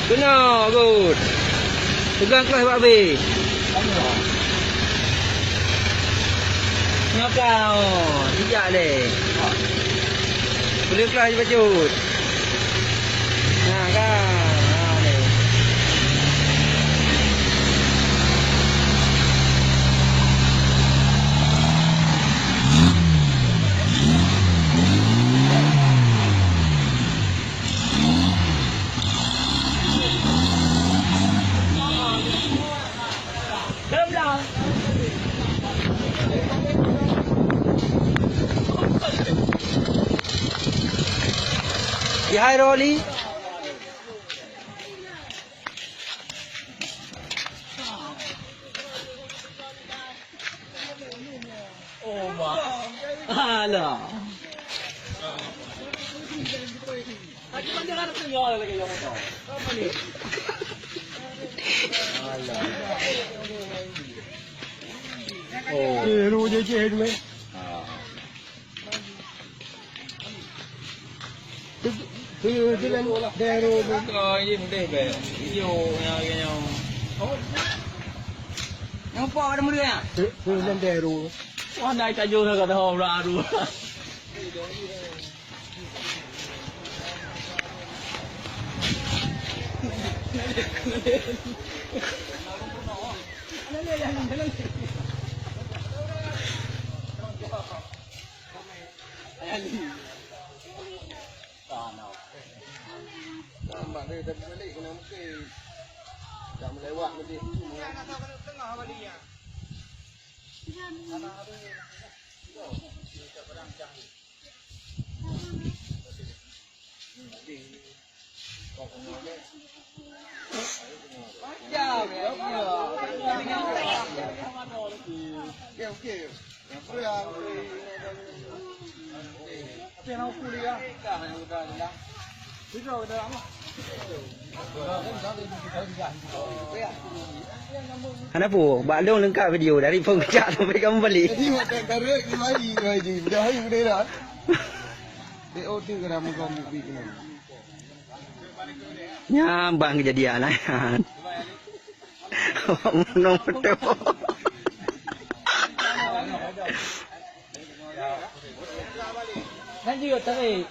Kena, good. Pegang kelas Pak Abi. Ngakau. Tidak deh. Boleh kelas je bacut. Nah kan. Nah deh. Hai Rolly. Oh mak. Alah. Lagi banyak anak tengok lagi yang motor. Apa ni? Alah. Oh. Ru je dulu. Tu jalan daerah Kau ini mudah be. Video yang. Nampak ada muda ya? tu jalan daerah. Wah naik tajuk dah kata orang baru. Nampak dia dah balik kena mungkin dah melewat tadi. Tengah balik ya. Okey. Apa yang apa yang aku lihat? Tidak ada apa. Kenapa? Baklong lengkap video dari pengkejak sampai kamu balik. Jadi macam tarik lagi. Dah hari boleh dah. DOT kena muka movie kena. Nyambang kejadian lah. Menang betul. Nanti kau tarik.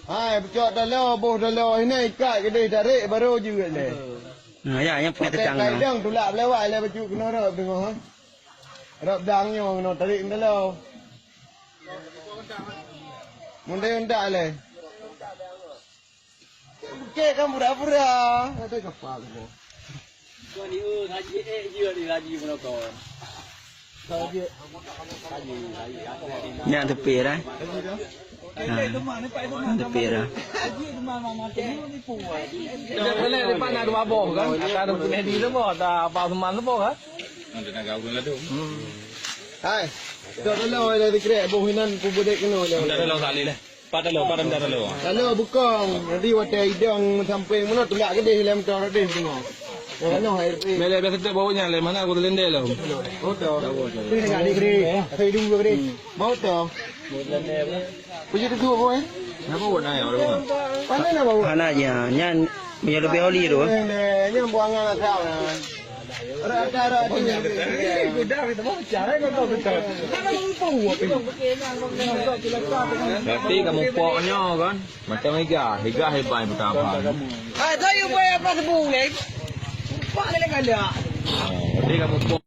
Hai, becok dah lah, boh dah lah. Ini ikat kedai tarik baru juga ni. Nah, ya, yang pakai tecang Kai tu. dang tulak lewat lah baju kena rap tengok. Rap dangnya kena tarik dah lah. Mundai undak le. Okey kamu pura-pura. Ada kapal tu. Kau ni ngaji je ni ngaji pun kau. Saja. Yang tepi dah. Tepi dah. Jangan lepas nak dua boh kan? Akan ada di lepas dah apa teman lepas kan? Nanti nak gabung lah tu. Hai. Dah lah ada dikrek boh hinan pu bodek kena je. Dah lalu tak leh. Pada dah lalu. Kalau bukan, nanti wadah hidang sampai mana tulak kedai dalam motor kedai tengok. Mana air pi. Mele biasa tu bawanya le mana aku terlendel lah. Motor. Ini dekat di kedai. Saya dulu kedai. Motor. Puji tu tu boy. Kenapa buat naik orang? Mana nak bawa? Anak je. Yang punya lebih oli tu. Ini buangan lah kau. Rata-rata ni. Dah kita mau cara kau betul. Kan mampu Tapi kamu poknya kan macam higa hebat pertama. Ah, tayo boy apa sebung ni? Pak ni kan dia. Jadi kamu pok